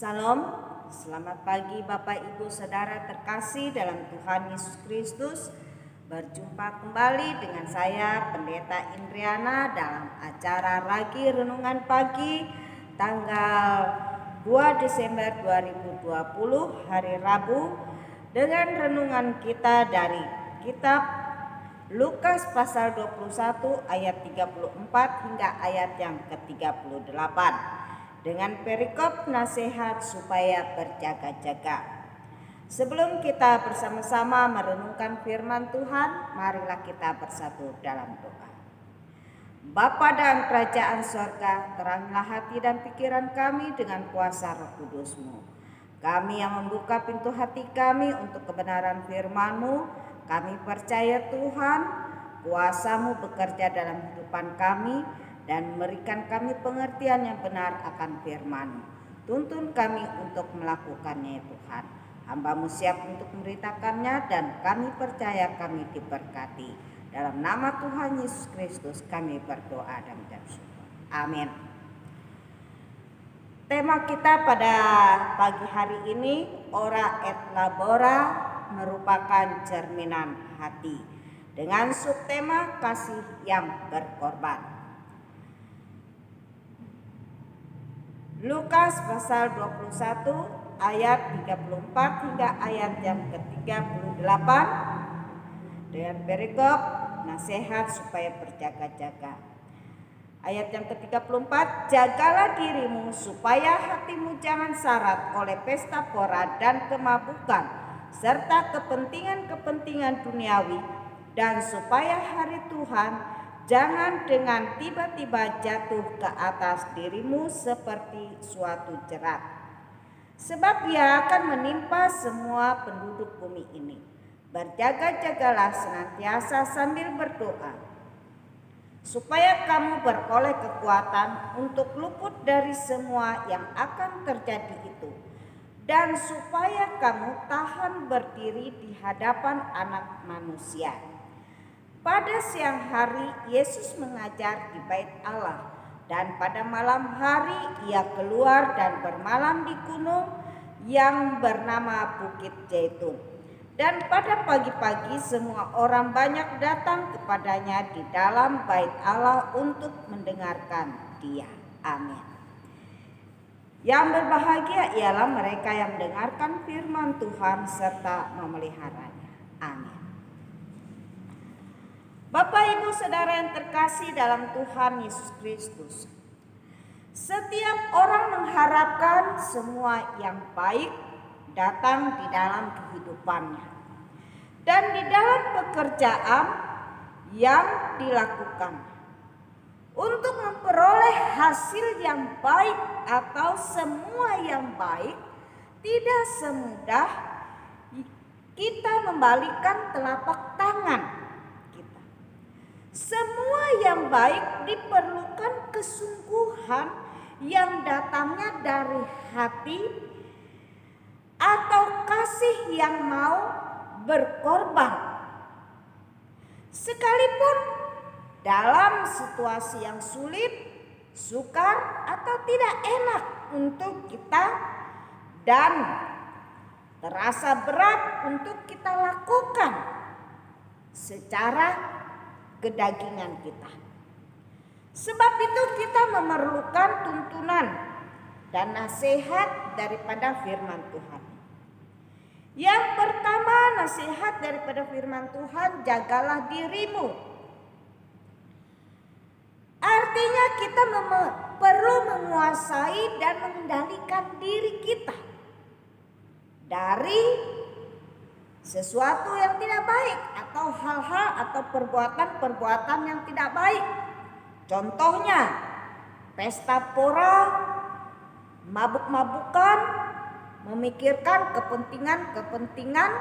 Salam, selamat pagi Bapak Ibu Saudara terkasih dalam Tuhan Yesus Kristus. Berjumpa kembali dengan saya Pendeta Indriana dalam acara Ragi Renungan Pagi tanggal 2 Desember 2020 hari Rabu, dengan renungan kita dari kitab Lukas pasal 21 ayat 34 hingga ayat yang ke-38 dengan perikop nasihat supaya berjaga-jaga. Sebelum kita bersama-sama merenungkan firman Tuhan, marilah kita bersatu dalam doa. Bapa dalam kerajaan sorga, teranglah hati dan pikiran kami dengan kuasa Roh Kudus-Mu. Kami yang membuka pintu hati kami untuk kebenaran firman-Mu, kami percaya Tuhan, kuasa-Mu bekerja dalam kehidupan kami dan memberikan kami pengertian yang benar akan firman-Mu. Tuntun kami untuk melakukannya ya Tuhan. Hamba-Mu siap untuk memberitakannya dan kami percaya kami diberkati. Dalam nama Tuhan Yesus Kristus kami berdoa dan bersyukur. Amin. Tema kita pada pagi hari ini, Ora et Labora, merupakan cerminan hati, dengan subtema kasih yang berkorban. Lukas pasal 21 ayat 34 hingga ayat yang ke-38 dengan perikop nasihat supaya berjaga-jaga. Ayat yang ke-34, jagalah dirimu supaya hatimu jangan syarat oleh pesta pora dan kemabukan serta kepentingan-kepentingan duniawi, dan supaya hari Tuhan jangan dengan tiba-tiba jatuh ke atas dirimu seperti suatu jerat. Sebab ia akan menimpa semua penduduk bumi ini. Berjaga-jagalah senantiasa sambil berdoa, supaya kamu beroleh kekuatan untuk luput dari semua yang akan terjadi itu, dan supaya kamu tahan berdiri di hadapan Anak Manusia. Pada siang hari Yesus mengajar di Bait Allah, dan pada malam hari ia keluar dan bermalam di gunung yang bernama Bukit Zaitun. Dan pada pagi-pagi semua orang banyak datang kepadanya di dalam Bait Allah untuk mendengarkan Dia. Amin. Yang berbahagia ialah mereka yang mendengarkan firman Tuhan serta memeliharanya. Amin. Bapak Ibu Saudara yang terkasih dalam Tuhan Yesus Kristus, setiap orang mengharapkan semua yang baik datang di dalam kehidupannya dan di dalam pekerjaan yang dilakukan. Untuk memperoleh hasil yang baik atau semua yang baik, tidak semudah kita membalikan telapak tangan. Semua yang baik diperlukan kesungguhan yang datangnya dari hati atau kasih yang mau berkorban. Sekalipun dalam situasi yang sulit, sukar atau tidak enak untuk kita dan terasa berat untuk kita lakukan secara kedagingan kita. Sebab itu kita memerlukan tuntunan dan nasihat daripada firman Tuhan. Yang pertama, nasihat daripada firman Tuhan, jagalah dirimu. Artinya kita perlu menguasai dan mengendalikan diri kita dari sesuatu yang tidak baik atau hal-hal atau perbuatan-perbuatan yang tidak baik. Contohnya pesta pora, mabuk-mabukan, memikirkan kepentingan-kepentingan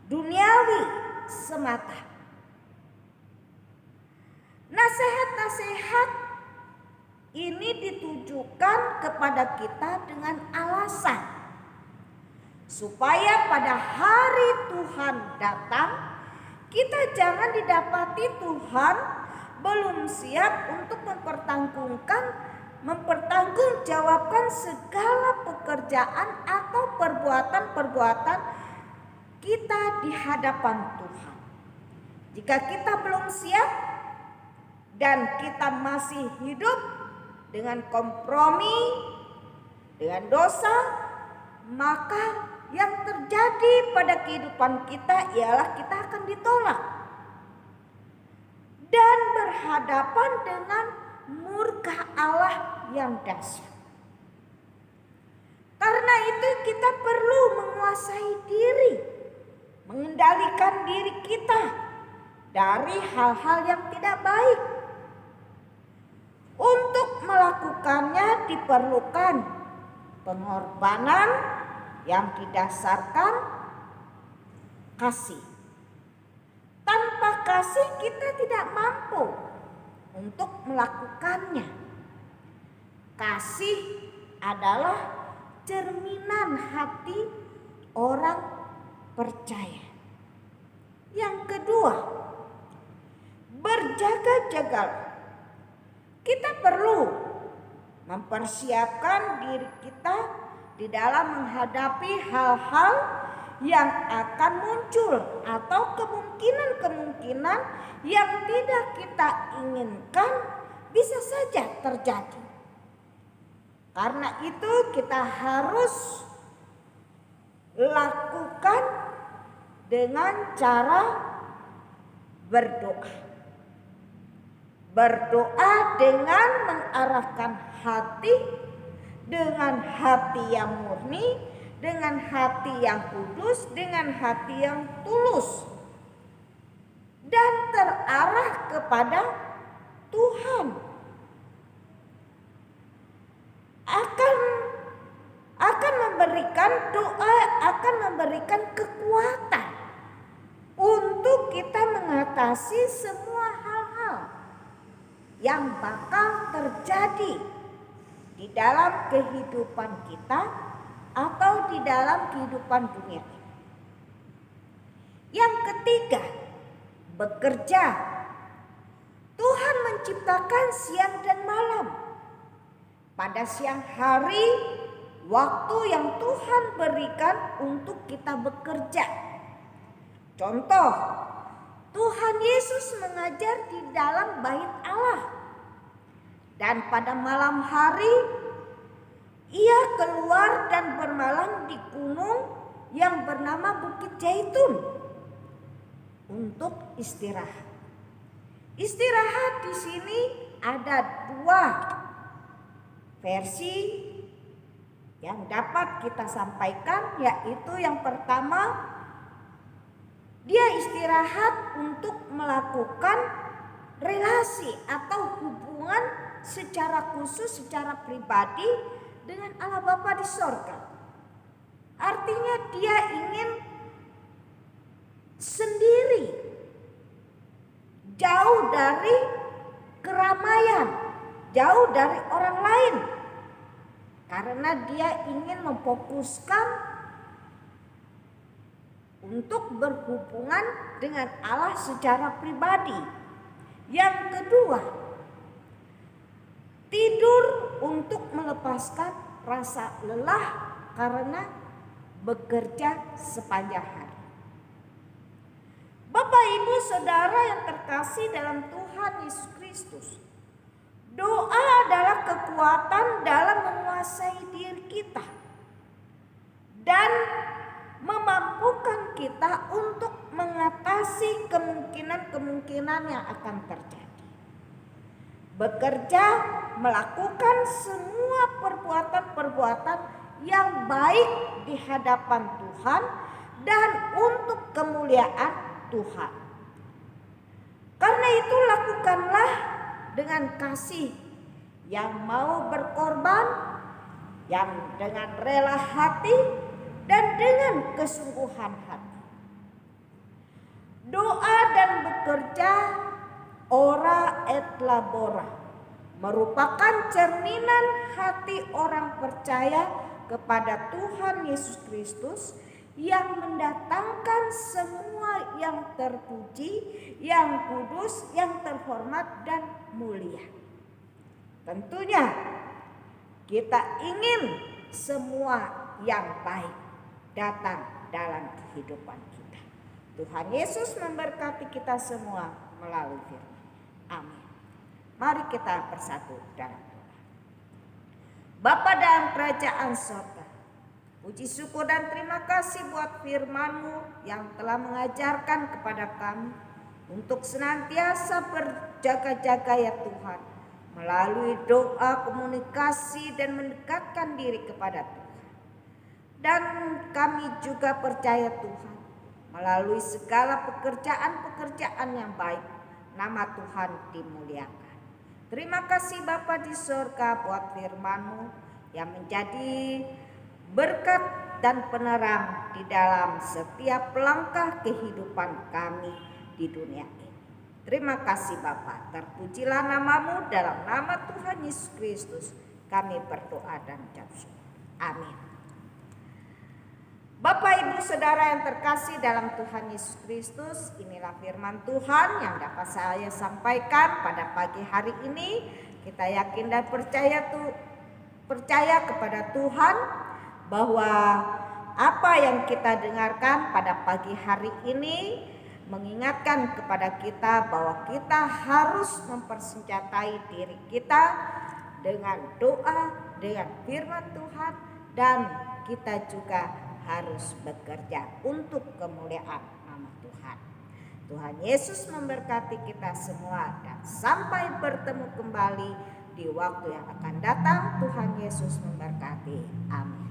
duniawi semata. Nasihat-nasihat ini ditujukan kepada kita dengan alasan supaya pada hari Tuhan datang, kita jangan didapati Tuhan belum siap untuk mempertanggungjawabkan mempertanggungjawabkan segala pekerjaan atau perbuatan-perbuatan kita di hadapan Tuhan. Jika kita belum siap dan kita masih hidup dengan kompromi, dengan dosa, maka yang terjadi pada kehidupan kita ialah kita akan ditolak dan berhadapan dengan murka Allah yang dahsyat. Karena itu kita perlu menguasai diri, mengendalikan diri kita dari hal-hal yang tidak baik. Untuk melakukannya diperlukan pengorbanan yang didasarkan kasih. Tanpa kasih kita tidak mampu untuk melakukannya. Kasih adalah cerminan hati orang percaya. Yang kedua, berjaga-jagalah. Kita perlu mempersiapkan diri kita di dalam menghadapi hal-hal yang akan muncul atau kemungkinan-kemungkinan yang tidak kita inginkan bisa saja terjadi. Karena itu kita harus lakukan dengan cara berdoa. Berdoa dengan mengarahkan hati, dengan hati yang murni, dengan hati yang kudus, dengan hati yang tulus, dan terarah kepada Tuhan. Akan memberikan doa, akan memberikan kekuatan untuk kita mengatasi semua hal-hal yang bakal terjadi di dalam kehidupan kita atau di dalam kehidupan dunia. Yang ketiga, bekerja. Tuhan menciptakan siang dan malam. Pada siang hari, waktu yang Tuhan berikan untuk kita bekerja. Contoh, Tuhan Yesus mengajar di dalam bait Allah. Dan pada malam hari, ia keluar dan bermalam di gunung yang bernama Bukit Zaitun untuk istirahat. Istirahat di sini ada dua versi yang dapat kita sampaikan, yaitu yang pertama, dia istirahat untuk melakukan relasi atau hubungan secara khusus, secara pribadi dengan Allah Bapa di sorga. Artinya dia ingin sendiri, jauh dari keramaian, jauh dari orang lain. Karena dia ingin memfokuskan untuk berhubungan dengan Allah secara pribadi. Yang kedua, tidur untuk melepaskan rasa lelah karena bekerja sepanjang hari. Bapak, Ibu, Saudara yang terkasih dalam Tuhan Yesus Kristus, doa adalah kekuatan dalam menguasai diri kita dan memampukan kita untuk mengatasi kemungkinan-kemungkinan yang akan terjadi. Bekerja, melakukan semua perbuatan-perbuatan yang baik di hadapan Tuhan dan untuk kemuliaan Tuhan. Karena itu lakukanlah dengan kasih, yang mau berkorban, yang dengan rela hati, dan dengan kesungguhan hati. Doa dan bekerja, ora et labora, merupakan cerminan hati orang percaya kepada Tuhan Yesus Kristus yang mendatangkan semua yang terpuji, yang kudus, yang terhormat dan mulia. Tentunya Kita ingin semua yang baik datang dalam kehidupan kita. Tuhan Yesus memberkati kita semua melalui firman. Amin. Mari kita bersatu dalam doa. Bapa dalam kerajaan sorga, puji syukur dan terima kasih buat firman-Mu yang telah mengajarkan kepada kami untuk senantiasa berjaga-jaga ya Tuhan, melalui doa, komunikasi dan mendekatkan diri kepada Tuhan. Dan kami juga percaya Tuhan, melalui segala pekerjaan-pekerjaan yang baik, nama Tuhan dimuliakan. Terima kasih Bapa di surga buat firman-Mu yang menjadi berkat dan penerang di dalam setiap langkah kehidupan kami di dunia ini. Terima kasih Bapa, terpujilah nama-Mu, dalam nama Tuhan Yesus Kristus kami berdoa dan ucap syukur. Amin. Bapak, Ibu, Saudara yang terkasih dalam Tuhan Yesus Kristus, inilah firman Tuhan yang dapat saya sampaikan pada pagi hari ini. Kita yakin dan percaya kepada Tuhan bahwa apa yang kita dengarkan pada pagi hari ini mengingatkan kepada kita bahwa kita harus mempersenjatai diri kita dengan doa, dengan firman Tuhan, dan kita juga harus bekerja untuk kemuliaan nama Tuhan. Tuhan Yesus memberkati kita semua dan sampai bertemu kembali di waktu yang akan datang. Tuhan Yesus memberkati. Amin.